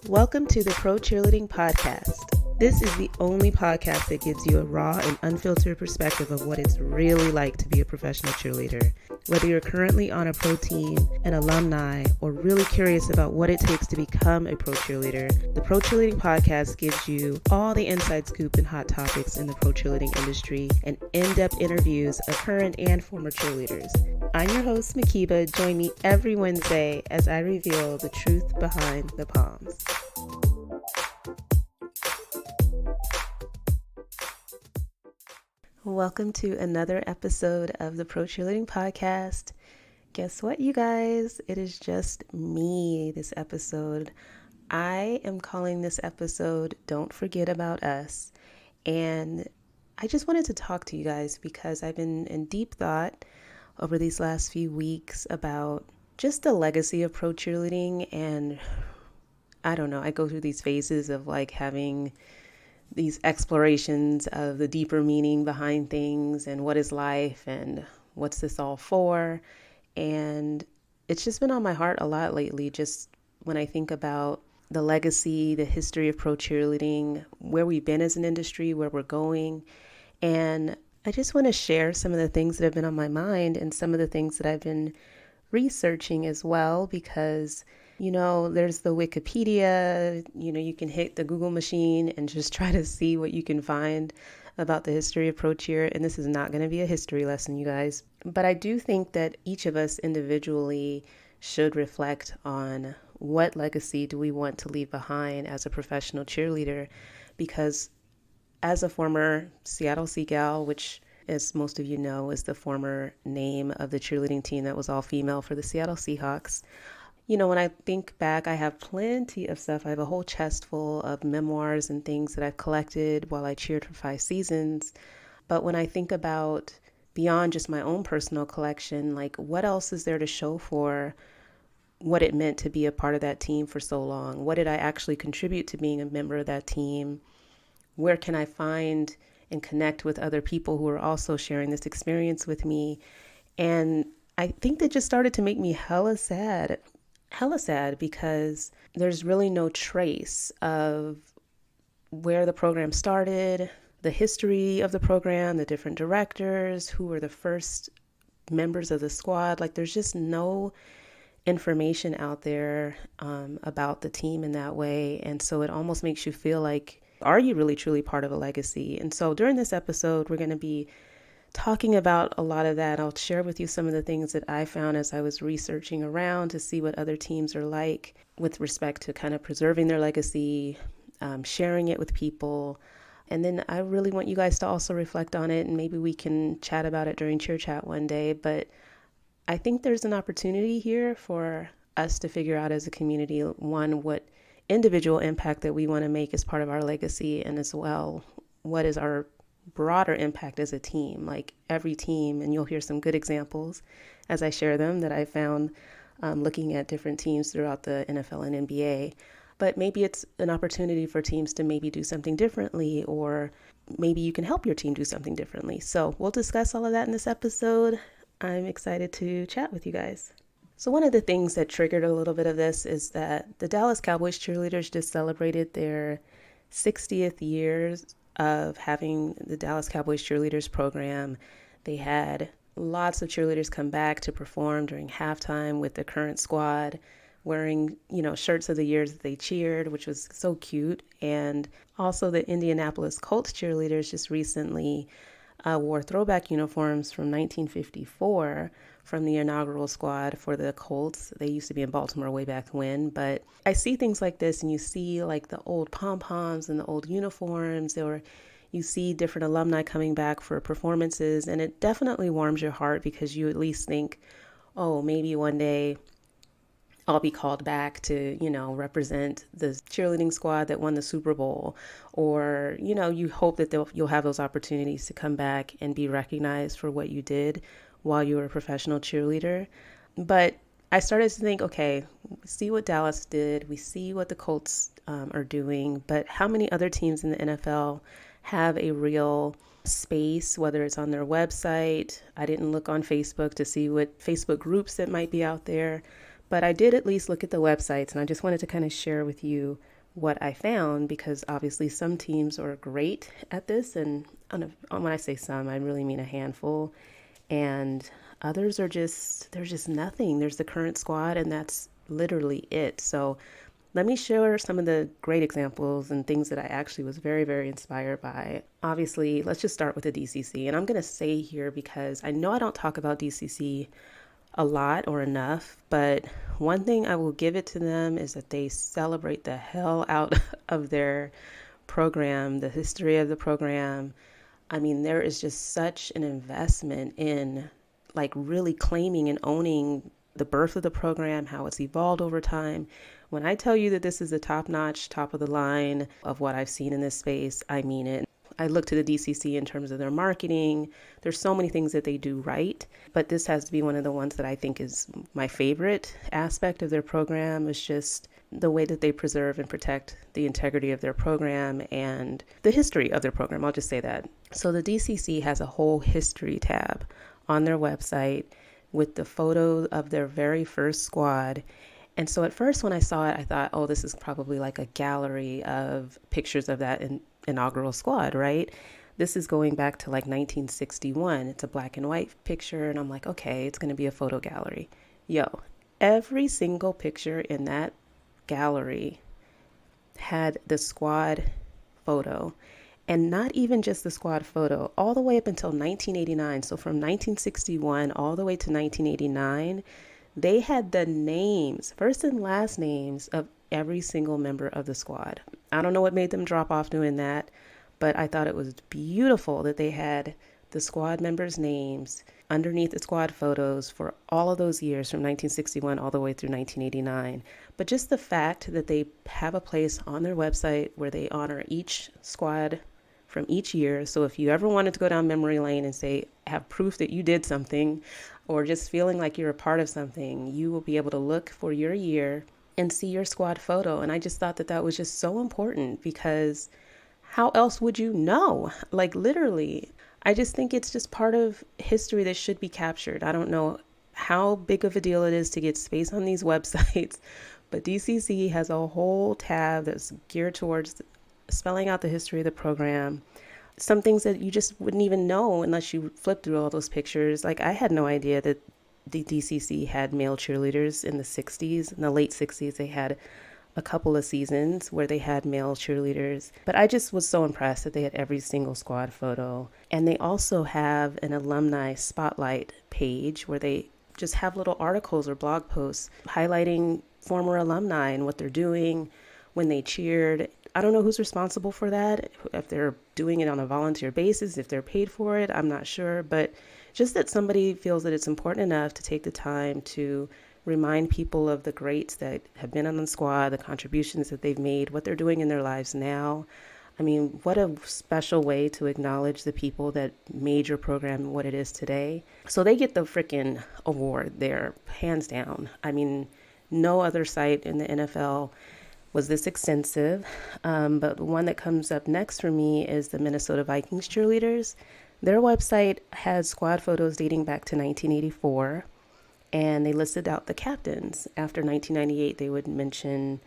Welcome to the Pro Cheerleading Podcast. This is the only podcast that gives you a raw and unfiltered perspective of what it's really like to be a professional cheerleader. Whether you're currently on a pro team, an alumni, or really curious about what it takes to become a pro cheerleader, the Pro Cheerleading Podcast gives you all the inside scoop and hot topics in the pro cheerleading industry and in-depth interviews of current and former cheerleaders. I'm your host, Mhkeeba. Join me every Wednesday as I reveal the truth behind the Poms. Welcome to another episode of the Pro Cheerleading Podcast. Guess what, you guys? It is just me this episode. I am calling this episode Don't Forget About Us. And I just wanted to talk to you guys because I've been in deep thought over these last few weeks about just the legacy of pro cheerleading. And I don't know, I go through these phases of like having these explorations of the deeper meaning behind things and what is life and what's this all for. And it's just been on my heart a lot lately, just when I think about the legacy, the history of pro cheerleading, where we've been as an industry, where we're going. And I just want to share some of the things that have been on my mind and some of the things that I've been researching as well, because there's the Wikipedia, you can hit the Google machine and just try to see what you can find about the history of pro cheer. And this is not going to be a history lesson, you guys. But I do think that each of us individually should reflect on what legacy do we want to leave behind as a professional cheerleader, because as a former Seattle Sea Gal, which, as most of you know, is the former name of the cheerleading team that was all female for the Seattle Seahawks. When I think back, I have plenty of stuff. I have a whole chest full of memoirs and things that I've collected while I cheered for 5 seasons. But when I think about beyond just my own personal collection, like what else is there to show for what it meant to be a part of that team for so long? What did I actually contribute to being a member of that team? Where can I find and connect with other people who are also sharing this experience with me? And I think that just started to make me hella sad because there's really no trace of where the program started, the history of the program, the different directors, who were the first members of the squad. Like there's just no information out there about the team in that way. And so it almost makes you feel like, are you really truly part of a legacy? And so during this episode, we're going to be talking about a lot of that. I'll share with you some of the things that I found as I was researching around to see what other teams are like with respect to kind of preserving their legacy, sharing it with people. And then I really want you guys to also reflect on it, and maybe we can chat about it during Cheer Chat one day. But I think there's an opportunity here for us to figure out as a community, one, what individual impact that we want to make as part of our legacy, and as well, what is our broader impact as a team, like every team. And you'll hear some good examples as I share them that I found looking at different teams throughout the NFL and NBA. But maybe it's an opportunity for teams to maybe do something differently, or maybe you can help your team do something differently. So we'll discuss all of that in this episode. I'm excited to chat with you guys. So one of the things that triggered a little bit of this is that the Dallas Cowboys cheerleaders just celebrated their 60th years of having the Dallas Cowboys cheerleaders program. They had lots of cheerleaders come back to perform during halftime with the current squad, wearing, shirts of the years that they cheered, which was so cute. And also the Indianapolis Colts cheerleaders just recently wore throwback uniforms from 1954 from the inaugural squad for the Colts. They used to be in Baltimore way back when, but I see things like this, and you see like the old pom-poms and the old uniforms, or you see different alumni coming back for performances, and it definitely warms your heart because you at least think, oh, maybe one day I'll be called back to, represent the cheerleading squad that won the Super Bowl. Or, you hope that you'll have those opportunities to come back and be recognized for what you did while you were a professional cheerleader. But I started to think, okay, we see what Dallas did. We see what the Colts are doing. But how many other teams in the NFL have a real space, whether it's on their website? I didn't look on Facebook to see what Facebook groups that might be out there. But I did at least look at the websites, and I just wanted to kind of share with you what I found, because obviously some teams are great at this, and when I say some, I really mean a handful, and others are there's just nothing. There's the current squad, and that's literally it. So let me share some of the great examples and things that I actually was very, very inspired by. Obviously, let's just start with the DCC. And I'm going to say here, because I know I don't talk about DCC a lot or enough, but one thing I will give it to them is that they celebrate the hell out of their program, the history of the program. I mean, there is just such an investment in like really claiming and owning the birth of the program, how it's evolved over time. When I tell you that this is the top-notch, top of the line of what I've seen in this space, I mean it. I look to the DCC in terms of their marketing. There's so many things that they do right, but this has to be one of the ones that I think is my favorite aspect of their program, is just the way that they preserve and protect the integrity of their program and the history of their program. I'll just say that. So the DCC has a whole history tab on their website with the photo of their very first squad. And so at first when I saw it, I thought, oh, this is probably like a gallery of pictures of that inaugural squad, right? This is going back to like 1961. It's a black and white picture. And I'm like, okay, it's going to be a photo gallery. Yo, every single picture in that gallery had the squad photo. And not even just the squad photo, all the way up until 1989. So from 1961 all the way to 1989, they had the names, first and last names of every single member of the squad. I don't know what made them drop off doing that, but I thought it was beautiful that they had the squad members' names underneath the squad photos for all of those years from 1961 all the way through 1989. But just the fact that they have a place on their website where they honor each squad from each year. So if you ever wanted to go down memory lane and say, have proof that you did something, or just feeling like you're a part of something, you will be able to look for your year and see your squad photo. And I just thought that that was just so important, because how else would you know? Like literally, I just think it's just part of history that should be captured. I don't know how big of a deal it is to get space on these websites, but DCC has a whole tab that's geared towards spelling out the history of the program. Some things that you just wouldn't even know unless you flip through all those pictures. Like I had no idea that the DCC had male cheerleaders in the 60s. In the late 60s, they had a couple of seasons where they had male cheerleaders. But I just was so impressed that they had every single squad photo. And they also have an alumni spotlight page where they just have little articles or blog posts highlighting former alumni and what they're doing when they cheered. I don't know who's responsible for that, if they're doing it on a volunteer basis, if they're paid for it, I'm not sure. But just that somebody feels that it's important enough to take the time to remind people of the greats that have been on the squad, the contributions that they've made, what they're doing in their lives now. I mean, what a special way to acknowledge the people that made your program what it is today. So they get the freaking award there, hands down. I mean, no other site in the NFL was this extensive. But the one that comes up next for me is the Minnesota Vikings cheerleaders. Their website has squad photos dating back to 1984, and they listed out the captains. After 1998, they would mention,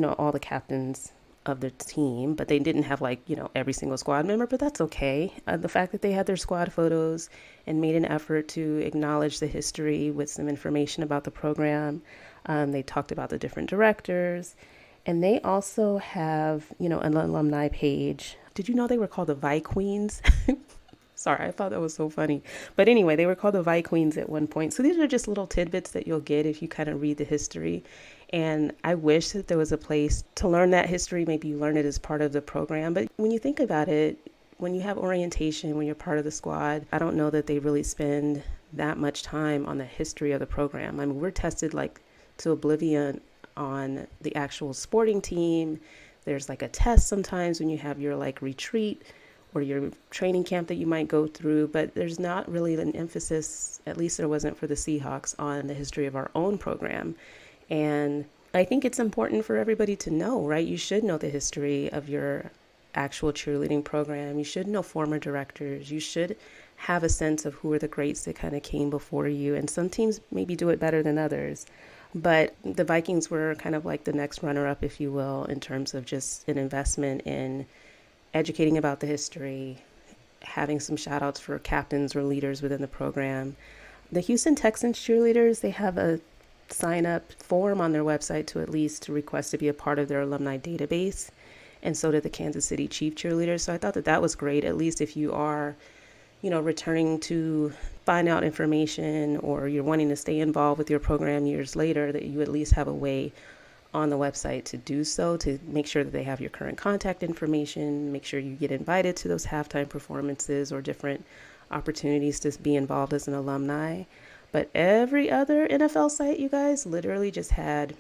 all the captains of the team, but they didn't have every single squad member, but that's okay. The fact that they had their squad photos and made an effort to acknowledge the history with some information about the program. They talked about the different directors. And they also have, an alumni page. Did you know they were called the Vikings? Sorry, I thought that was so funny. But anyway, they were called the Vikings at one point. So these are just little tidbits that you'll get if you kind of read the history. And I wish that there was a place to learn that history. Maybe you learn it as part of the program. But when you think about it, when you have orientation, when you're part of the squad, I don't know that they really spend that much time on the history of the program. I mean, we're tested to oblivion on the actual sporting team. There's a test sometimes when you have your retreat or your training camp that you might go through, but there's not really an emphasis, at least there wasn't for the Seahawks, on the history of our own program. And I think it's important for everybody to know, right? You should know the history of your actual cheerleading program. You should know former directors. You should have a sense of who are the greats that kind of came before you. And some teams maybe do it better than others. But the Vikings were kind of like the next runner-up, if you will, in terms of just an investment in educating about the history, having some shout outs for captains or leaders within the program. The Houston Texans cheerleaders, they have a sign up form on their website to at least request to be a part of their alumni database. And so did the Kansas City Chief cheerleaders. So I thought that that was great, at least if you are, returning to find out information or you're wanting to stay involved with your program years later, that you at least have a way on the website to do so, to make sure that they have your current contact information, make sure you get invited to those halftime performances or different opportunities to be involved as an alumni. But every other NFL site, you guys, literally just had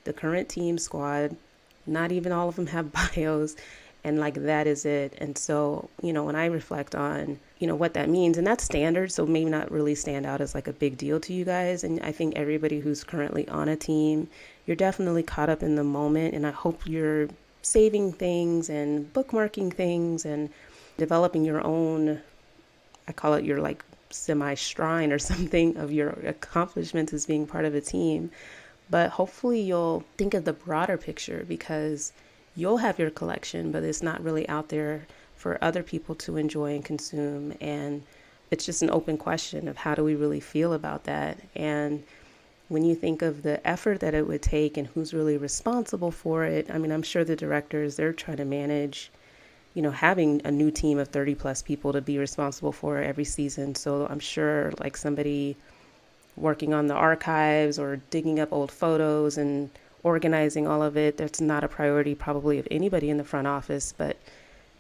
the current team squad. Not even all of them have bios. And like, that is it. And so, when I reflect on, what that means, and that's standard, so maybe not really stand out as like a big deal to you guys. And I think everybody who's currently on a team, you're definitely caught up in the moment. And I hope you're saving things and bookmarking things and developing your own, I call it your like semi-shrine or something of your accomplishments as being part of a team. But hopefully you'll think of the broader picture, because you'll have your collection, but it's not really out there for other people to enjoy and consume. And it's just an open question of how do we really feel about that? And when you think of the effort that it would take and who's really responsible for it, I mean, I'm sure the directors, they're trying to manage, having a new team of 30 plus people to be responsible for every season. So I'm sure like somebody working on the archives or digging up old photos and organizing all of it, that's not a priority probably of anybody in the front office. But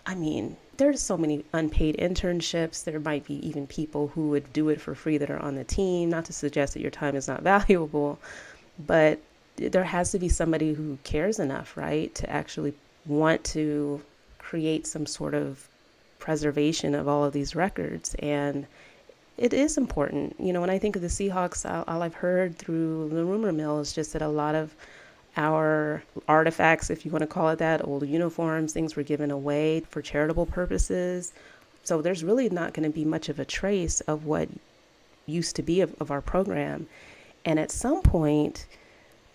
I mean, there's so many unpaid internships. There might be even people who would do it for free that are on the team. Not to suggest that your time is not valuable, but there has to be somebody who cares enough, right, to actually want to create some sort of preservation of all of these records. And it is important. When I think of the Seahawks, all I've heard through the rumor mill is just that a lot of our artifacts, if you want to call it that, old uniforms, things were given away for charitable purposes. So there's really not going to be much of a trace of what used to be of our program. And at some point,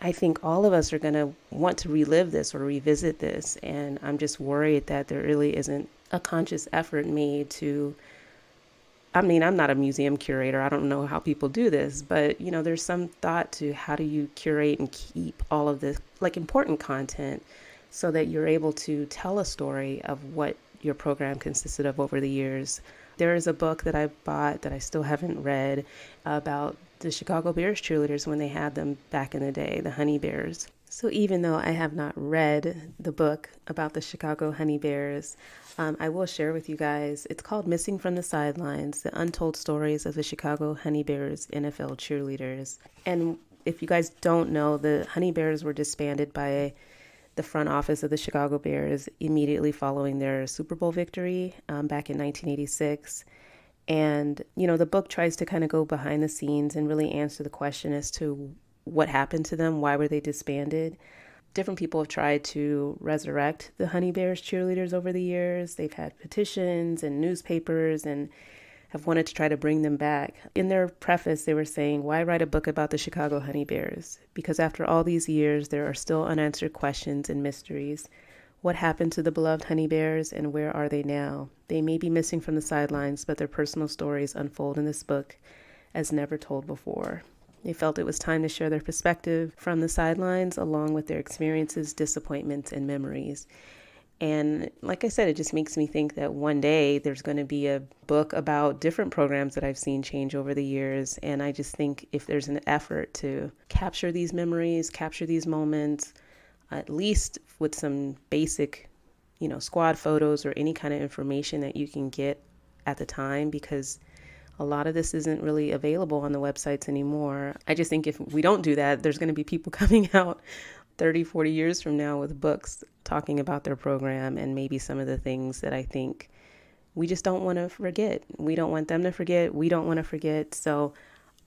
I think all of us are going to want to relive this or revisit this. And I'm just worried that there really isn't a conscious effort made to, I mean, I'm not a museum curator. I don't know how people do this, but there's some thought to how do you curate and keep all of this like important content so that you're able to tell a story of what your program consisted of over the years. There is a book that I bought that I still haven't read about the Chicago Bears cheerleaders when they had them back in the day, the Honey Bears. So even though I have not read the book about the Chicago Honey Bears, I will share with you guys, it's called Missing from the Sidelines, The Untold Stories of the Chicago Honey Bears NFL Cheerleaders. And if you guys don't know, the Honey Bears were disbanded by the front office of the Chicago Bears immediately following their Super Bowl victory back in 1986. And, the book tries to kind of go behind the scenes and really answer the question as to what happened to them, why were they disbanded. Different people have tried to resurrect the Honey Bears cheerleaders over the years. They've had petitions and newspapers and have wanted to try to bring them back. In their preface, they were saying, why write a book about the Chicago Honey Bears? Because after all these years, there are still unanswered questions and mysteries. What happened to the beloved Honey Bears, and where are they now? They may be missing from the sidelines, but their personal stories unfold in this book as never told before. They felt it was time to share their perspective from the sidelines, along with their experiences, disappointments, and memories. And like I said, it just makes me think that one day there's going to be a book about different programs that I've seen change over the years. And I just think if there's an effort to capture these memories, capture these moments, at least with some basic, squad photos or any kind of information that you can get at the time, because a lot of this isn't really available on the websites anymore. I just think if we don't do that, there's going to be people coming out 30, 40 years from now with books talking about their program and maybe some of the things that I think we just don't want to forget. We don't want them to forget. We don't want to forget. So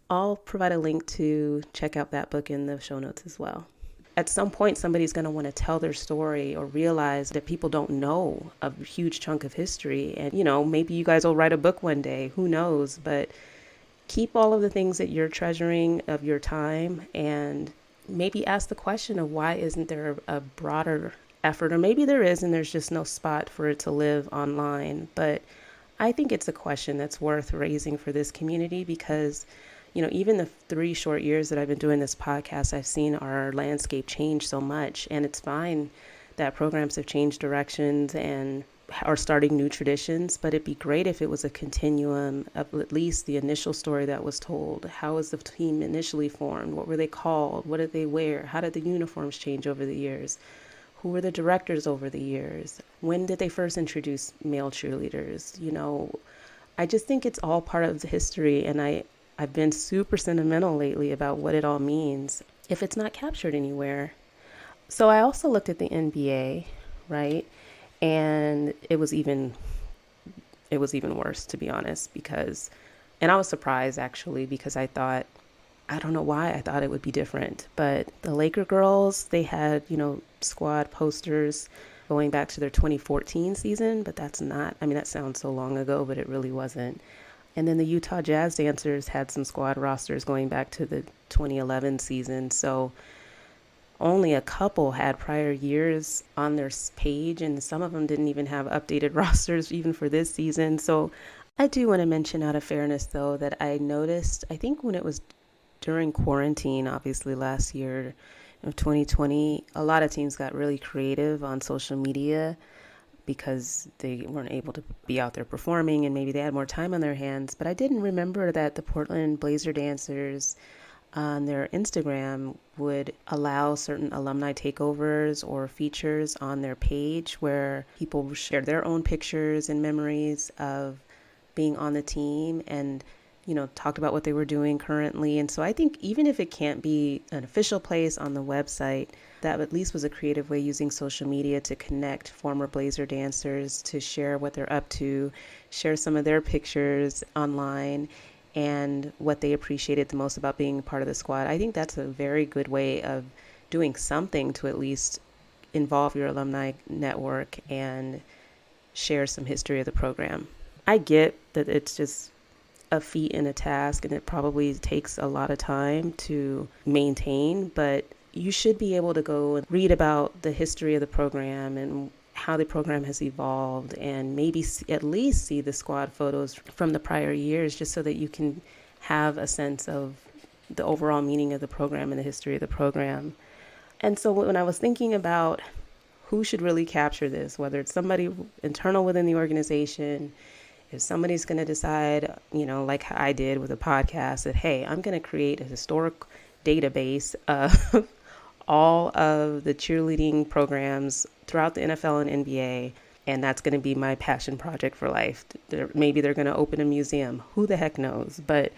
I'll provide a link to check out that book in the show notes as well. At some point, somebody's going to want to tell their story or realize that people don't know a huge chunk of history. And, maybe you guys will write a book one day, who knows, but keep all of the things that you're treasuring of your time and maybe ask the question of why isn't there a broader effort, or maybe there is and there's just no spot for it to live online. But I think it's a question that's worth raising for this community because, even the 3 short years that I've been doing this podcast, I've seen our landscape change so much. And it's fine that programs have changed directions and are starting new traditions, but it'd be great if it was a continuum of at least the initial story that was told. How was the team initially formed? What were they called? What did they wear? How did the uniforms change over the years? Who were the directors over the years? When did they first introduce male cheerleaders? I just think it's all part of the history, and I've been super sentimental lately about what it all means if it's not captured anywhere. So I also looked at the NBA, right? And it was even worse, to be honest, and I was surprised actually, because I don't know why I thought it would be different, but the Laker girls, they had, squad posters going back to their 2014 season, but that sounds so long ago, but it really wasn't. And then the Utah Jazz dancers had some squad rosters going back to the 2011 season. So only a couple had prior years on their page, and some of them didn't even have updated rosters even for this season. So I do want to mention, out of fairness, though, that I noticed, I think when it was during quarantine, obviously last year of 2020, a lot of teams got really creative on social media because they weren't able to be out there performing and maybe they had more time on their hands. But I didn't remember that the Portland Blazer dancers on their Instagram would allow certain alumni takeovers or features on their page where people shared their own pictures and memories of being on the team and, talked about what they were doing currently. And so I think even if it can't be an official place on the website, that at least was a creative way using social media to connect former Blazer dancers, to share what they're up to, share some of their pictures online, and what they appreciated the most about being part of the squad. I think that's a very good way of doing something to at least involve your alumni network and share some history of the program. I get that it's just a feat and a task, and it probably takes a lot of time to maintain, but you should be able to go and read about the history of the program and how the program has evolved, and maybe at least see the squad photos from the prior years, just so that you can have a sense of the overall meaning of the program and the history of the program. And so when I was thinking about who should really capture this, whether it's somebody internal within the organization, if somebody's going to decide, like I did with a podcast, that, hey, I'm going to create a historic database of all of the cheerleading programs throughout the NFL and NBA, and that's going to be my passion project for life. Maybe they're going to open a museum. Who the heck knows? But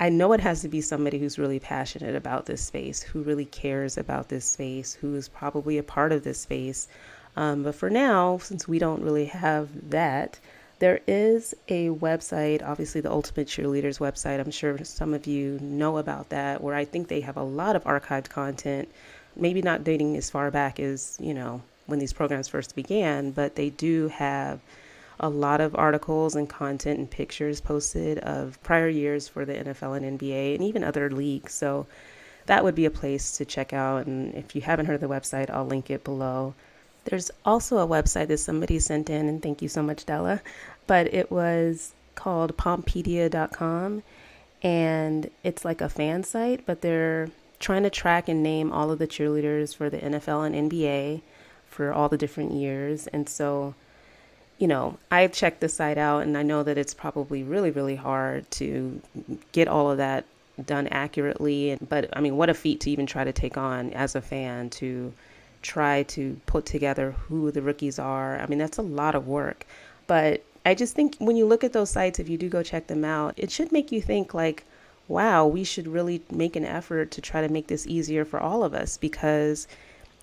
I know it has to be somebody who's really passionate about this space, who really cares about this space, who is probably a part of this space. But for now, since we don't really have that, there is a website, obviously the Ultimate Cheerleaders website. I'm sure some of you know about that, where I think they have a lot of archived content, maybe not dating as far back as, when these programs first began, but they do have a lot of articles and content and pictures posted of prior years for the NFL and NBA and even other leagues. So that would be a place to check out. And if you haven't heard of the website, I'll link it below. There's also a website that somebody sent in, and thank you so much, Della, but it was called pompedia.com, and it's like a fan site, but they're trying to track and name all of the cheerleaders for the NFL and NBA for all the different years. And so, I checked the site out, and I know that it's probably really, really hard to get all of that done accurately. But I mean, what a feat to even try to take on as a fan, to try to put together who the rookies are. I mean, that's a lot of work. But I just think when you look at those sites, if you do go check them out, it should make you think like, wow, we should really make an effort to try to make this easier for all of us, because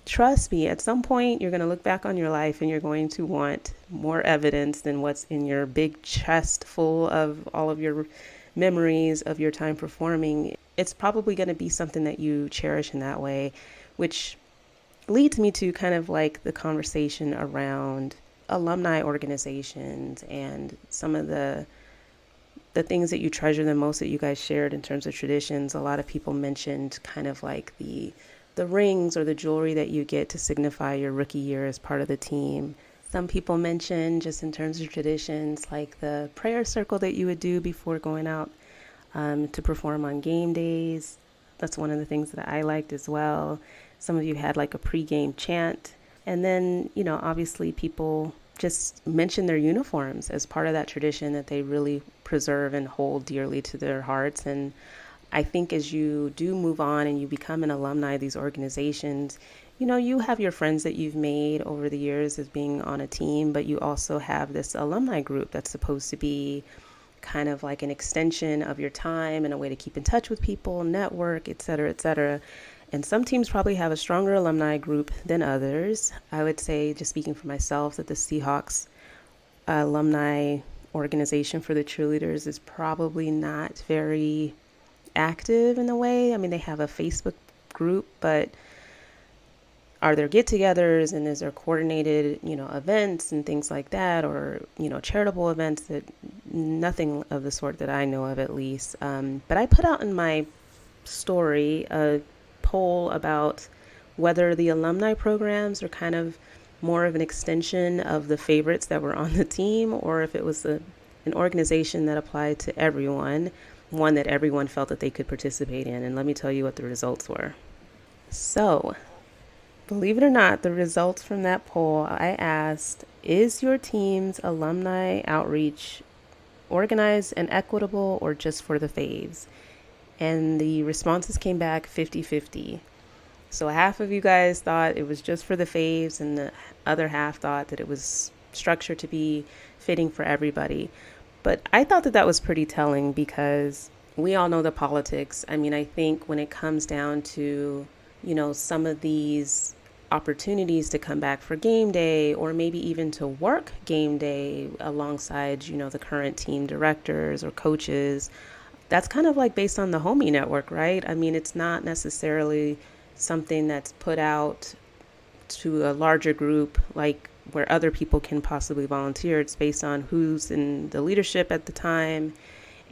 trust me, at some point you're going to look back on your life and you're going to want more evidence than what's in your big chest full of all of your memories of your time performing. It's probably going to be something that you cherish in that way, which leads me to kind of like the conversation around alumni organizations and some of the the things that you treasure the most that you guys shared in terms of traditions. A lot of people mentioned kind of like the rings or the jewelry that you get to signify your rookie year as part of the team. Some people mentioned just in terms of traditions, like the prayer circle that you would do before going out to perform on game days. That's one of the things that I liked as well. Some of you had like a pregame chant. And then, obviously people just mention their uniforms as part of that tradition that they really preserve and hold dearly to their hearts. And I think as you do move on and you become an alumni of these organizations, you have your friends that you've made over the years as being on a team, but you also have this alumni group that's supposed to be kind of like an extension of your time and a way to keep in touch with people, network, et cetera, et cetera. And some teams probably have a stronger alumni group than others. I would say, just speaking for myself, that the Seahawks alumni organization for the cheerleaders is probably not very active in a way. I mean, they have a Facebook group, but are there get-togethers and is there coordinated, events and things like that, or, charitable events? That nothing of the sort that I know of, at least. But I put out in my story a poll about whether the alumni programs are kind of more of an extension of the favorites that were on the team, or if it was an organization that applied to everyone, one that everyone felt that they could participate in. And let me tell you what the results were. So, believe it or not, the results from that poll, I asked, is your team's alumni outreach organized and equitable or just for the faves? And the responses came back 50-50. So half of you guys thought it was just for the faves, and the other half thought that it was structured to be fitting for everybody. But I thought that that was pretty telling, because we all know the politics. I mean, I think when it comes down to, some of these opportunities to come back for game day, or maybe even to work game day alongside, the current team directors or coaches, that's kind of like based on the homie network, right? I mean, it's not necessarily something that's put out to a larger group, like where other people can possibly volunteer. It's based on who's in the leadership at the time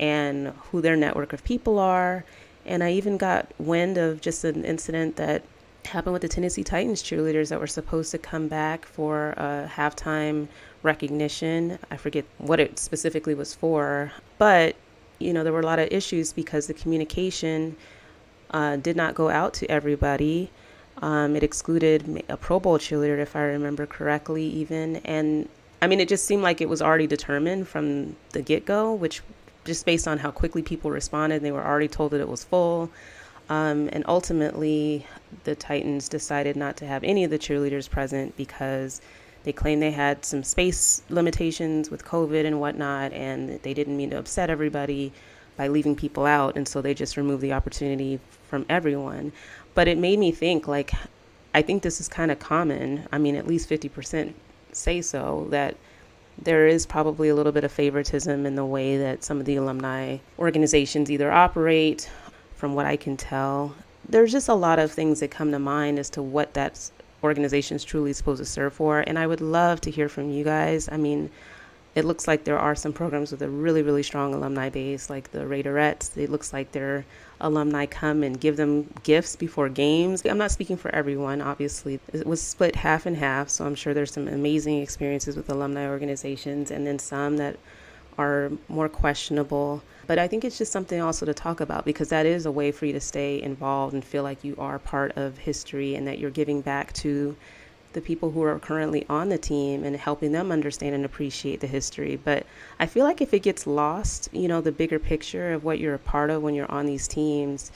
and who their network of people are. And I even got wind of just an incident that happened with the Tennessee Titans cheerleaders that were supposed to come back for a halftime recognition. I forget what it specifically was for, but there were a lot of issues because the communication did not go out to everybody. It excluded a Pro Bowl cheerleader, if I remember correctly, even. And I mean, it just seemed like it was already determined from the get-go, which just based on how quickly people responded, they were already told that it was full. And ultimately, the Titans decided not to have any of the cheerleaders present because they claimed they had some space limitations with COVID and whatnot, and they didn't mean to upset everybody by leaving people out. And so they just removed the opportunity from everyone. But it made me think, like, I think this is kind of common. I mean, at least 50% say so, that there is probably a little bit of favoritism in the way that some of the alumni organizations either operate. From what I can tell, there's just a lot of things that come to mind as to what that organization is truly supposed to serve for. And I would love to hear from you guys. I mean, it looks like there are some programs with a really, really strong alumni base, like the Raiderettes. It looks like their alumni come and give them gifts before games. I'm not speaking for everyone, obviously. It was split half and half, so I'm sure there's some amazing experiences with alumni organizations, and then some that are more questionable. But I think it's just something also to talk about, because that is a way for you to stay involved and feel like you are part of history and that you're giving back to the people who are currently on the team and helping them understand and appreciate the history. But I feel like if it gets lost, the bigger picture of what you're a part of when you're on these teams,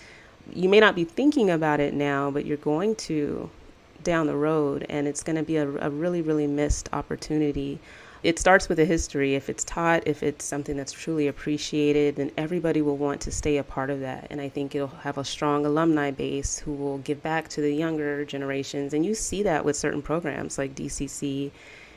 you may not be thinking about it now, but you're going to down the road, and it's going to be a really, really missed opportunity. It starts with a history. If it's taught, if it's something that's truly appreciated, then everybody will want to stay a part of that. And I think it'll have a strong alumni base who will give back to the younger generations. And you see that with certain programs like DCC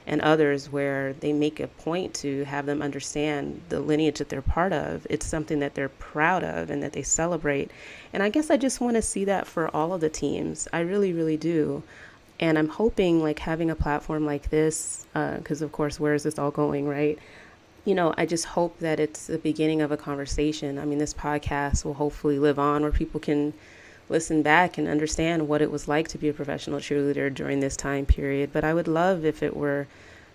and others, where they make a point to have them understand the lineage that they're part of. It's something that they're proud of and that they celebrate. And I guess I just want to see that for all of the teams. I really, really do. And I'm hoping, like, having a platform like this, because of course, where is this all going, right? I just hope that it's the beginning of a conversation. I mean, this podcast will hopefully live on where people can listen back and understand what it was like to be a professional cheerleader during this time period. But I would love if it were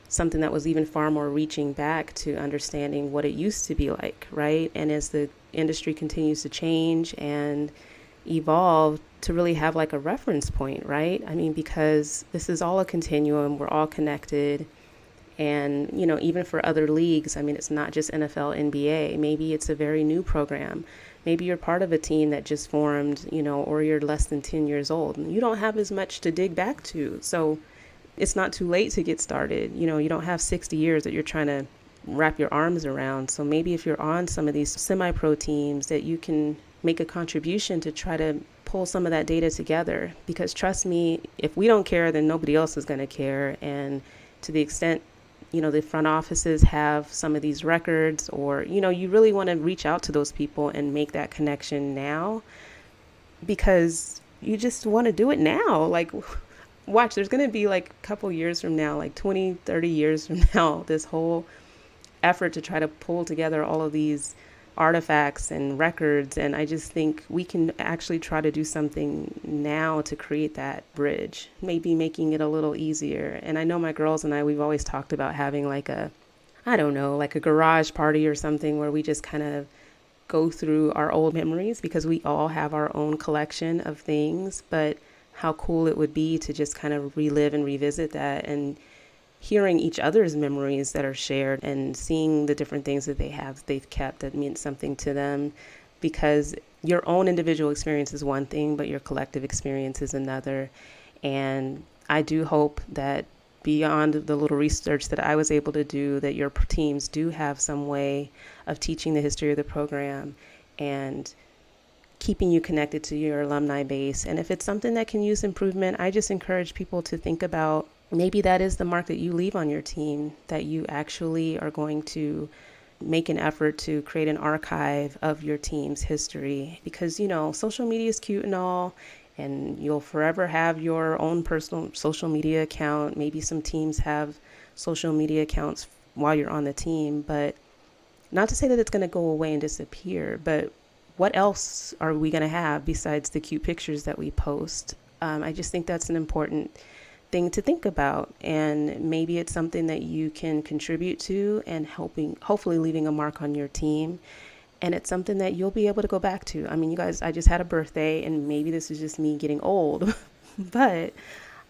something that was even far more reaching back to understanding what it used to be like, right? And as the industry continues to change and evolve, to really have like a reference point, right? I mean, because this is all a continuum, we're all connected. And, even for other leagues, I mean, it's not just NFL, NBA. Maybe it's a very new program. Maybe you're part of a team that just formed, or you're less than 10 years old. And you don't have as much to dig back to. So it's not too late to get started. You don't have 60 years that you're trying to wrap your arms around. So maybe if you're on some of these semi-pro teams, that you can make a contribution to try to pull some of that data together. Because trust me, if we don't care, then nobody else is going to care. And to the extent the front offices have some of these records, or, you really want to reach out to those people and make that connection now, because you just want to do it now. Like, watch, there's going to be like a couple years from now, like 20, 30 years from now, this whole effort to try to pull together all of these artifacts and records. And I just think we can actually try to do something now to create that bridge, maybe making it a little easier. And I know my girls and I, we've always talked about having like a garage party or something where we just kind of go through our old memories, because we all have our own collection of things. But how cool it would be to just kind of relive and revisit that, and hearing each other's memories that are shared, and seeing the different things that they've kept that meant something to them. Because your own individual experience is one thing, but your collective experience is another. And I do hope that beyond the little research that I was able to do, that your teams do have some way of teaching the history of the program and keeping you connected to your alumni base. And if it's something that can use improvement, I just encourage people to think about, maybe that is the mark that you leave on your team, that you actually are going to make an effort to create an archive of your team's history. Because, social media is cute and all, and you'll forever have your own personal social media account. Maybe some teams have social media accounts while you're on the team, but not to say that it's going to go away and disappear, but what else are we going to have besides the cute pictures that we post? I just think that's an important thing to think about, and maybe it's something that you can contribute to, and hopefully leaving a mark on your team. And it's something that you'll be able to go back to. I mean, you guys, I just had a birthday, and maybe this is just me getting old, but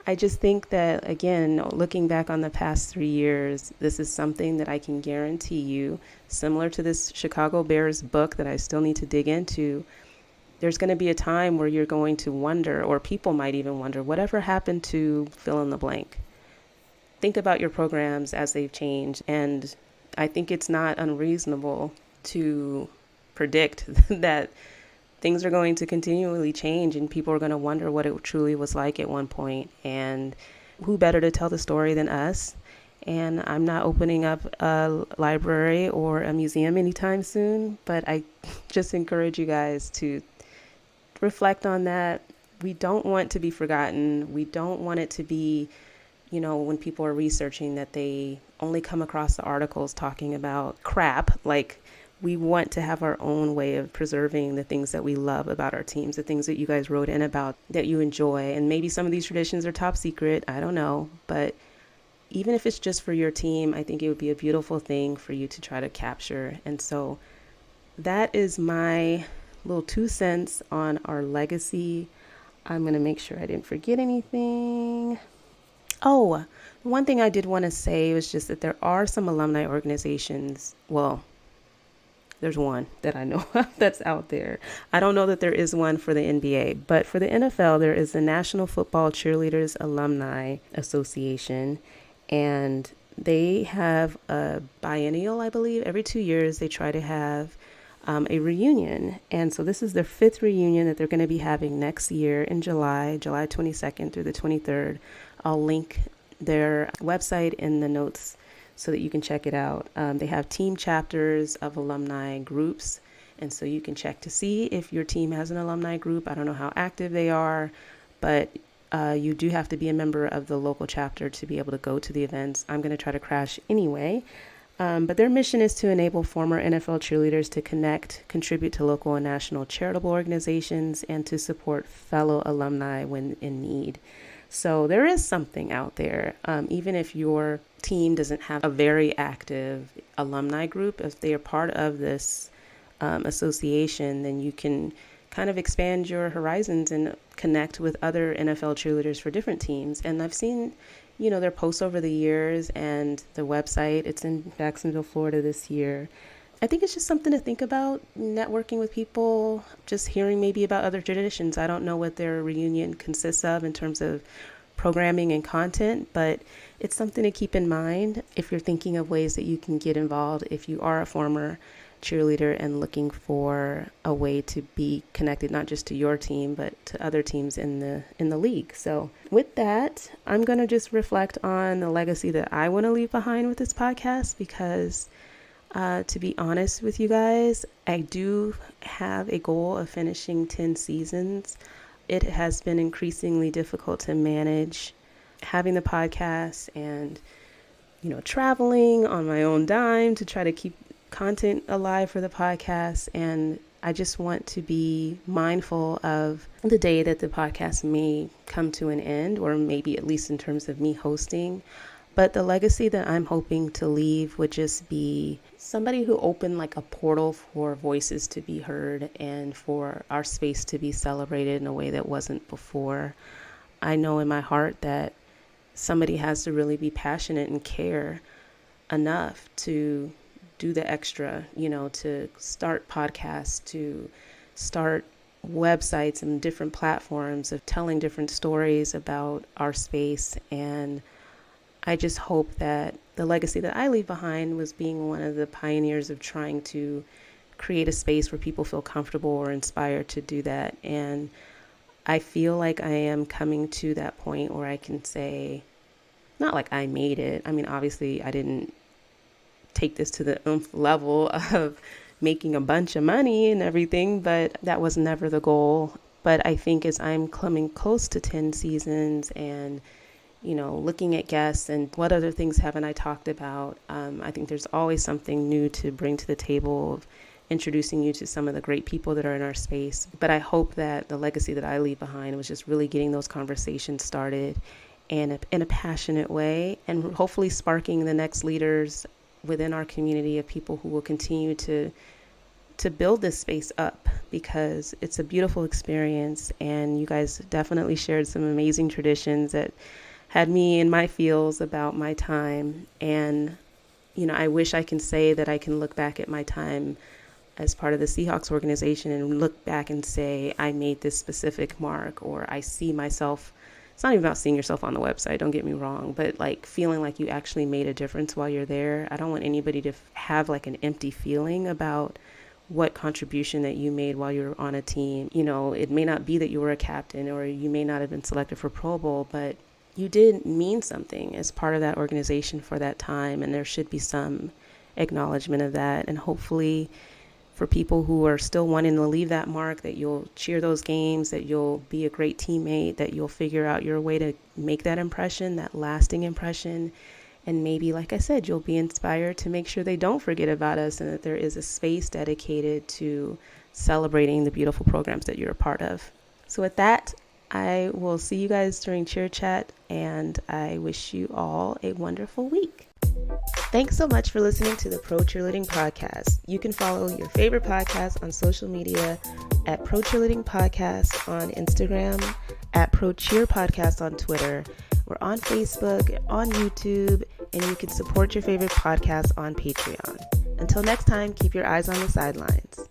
I just think that, again, looking back on the past 3 years, this is something that I can guarantee you, similar to this Chicago Bears book that I still need to dig into. There's going to be a time where you're going to wonder, or people might even wonder, whatever happened to fill in the blank. Think about your programs as they've changed. And I think it's not unreasonable to predict that things are going to continually change, and people are going to wonder what it truly was like at one point. And who better to tell the story than us? And I'm not opening up a library or a museum anytime soon, but I just encourage you guys to reflect on that. We don't want to be forgotten. We don't want it to be, when people are researching, that they only come across the articles talking about crap. Like, we want to have our own way of preserving the things that we love about our teams, the things that you guys wrote in about that you enjoy. And maybe some of these traditions are top secret, I don't know. But even if it's just for your team, I think it would be a beautiful thing for you to try to capture. And so that is my little 2 cents on our legacy. I'm going to make sure I didn't forget anything. Oh, one thing I did want to say was just that there are some alumni organizations. Well, there's one that I know that's out there. I don't know that there is one for the NBA, but for the NFL, there is the National Football Cheerleaders Alumni Association, and they have a biennial, I believe. Every 2 years, they try to have a reunion. And so this is their 5th reunion that they're going to be having next year in July 22nd through the 23rd. I'll link their website in the notes so that you can check it out. They have team chapters of alumni groups. And so you can check to see if your team has an alumni group. I don't know how active they are, but you do have to be a member of the local chapter to be able to go to the events. I'm going to try to crash anyway. But their mission is to enable former NFL cheerleaders to connect, contribute to local and national charitable organizations, and to support fellow alumni when in need. So there is something out there. Even if your team doesn't have a very active alumni group, if they are part of this association, then you can kind of expand your horizons and connect with other NFL cheerleaders for different teams. And I've seen, their posts over the years and the website. It's in Jacksonville, Florida this year. I think it's just something to think about, networking with people, just hearing maybe about other traditions. I don't know what their reunion consists of in terms of programming and content, but it's something to keep in mind if you're thinking of ways that you can get involved if you are a former cheerleader and looking for a way to be connected not just to your team but to other teams in the league. So with that, I'm going to just reflect on the legacy that I want to leave behind with this podcast, because to be honest with you guys, I do have a goal of finishing 10 seasons. It has been increasingly difficult to manage having the podcast and, traveling on my own dime to try to keep content alive for the podcast. And I just want to be mindful of the day that the podcast may come to an end, or maybe at least in terms of me hosting. But the legacy that I'm hoping to leave would just be somebody who opened like a portal for voices to be heard and for our space to be celebrated in a way that wasn't before. I know in my heart that somebody has to really be passionate and care enough to do the extra, to start podcasts, to start websites and different platforms of telling different stories about our space. And I just hope that the legacy that I leave behind was being one of the pioneers of trying to create a space where people feel comfortable or inspired to do that. And I feel like I am coming to that point where I can say, not like I made it. I mean, obviously I didn't take this to the oomph level of making a bunch of money and everything, but that was never the goal. But I think as I'm coming close to 10 seasons and looking at guests and what other things haven't I talked about, I think there's always something new to bring to the table of introducing you to some of the great people that are in our space. But I hope that the legacy that I leave behind was just really getting those conversations started and in a passionate way, and hopefully sparking the next leaders within our community of people who will continue to build this space up, because it's a beautiful experience. And you guys definitely shared some amazing traditions that had me in my feels about my time. And, I wish I can say that I can look back at my time as part of the Seahawks organization and look back and say, I made this specific mark, or I see myself. It's not even about seeing yourself on the website, don't get me wrong, but like feeling like you actually made a difference while you're there. I don't want anybody to have like an empty feeling about what contribution that you made while you're on a team. It may not be that you were a captain, or you may not have been selected for Pro Bowl, but you did mean something as part of that organization for that time, and there should be some acknowledgement of that. And hopefully for people who are still wanting to leave that mark, that you'll cheer those games, that you'll be a great teammate, that you'll figure out your way to make that impression, that lasting impression. And maybe, like I said, you'll be inspired to make sure they don't forget about us, and that there is a space dedicated to celebrating the beautiful programs that you're a part of. So with that, I will see you guys during Cheer Chat, and I wish you all a wonderful week. Thanks so much for listening to the Pro Cheerleading Podcast. You can follow your favorite podcast on social media at Pro Cheerleading Podcast on Instagram, at Pro Cheer Podcast on Twitter. We're on Facebook, on YouTube, and you can support your favorite podcast on Patreon. Until next time, keep your eyes on the sidelines.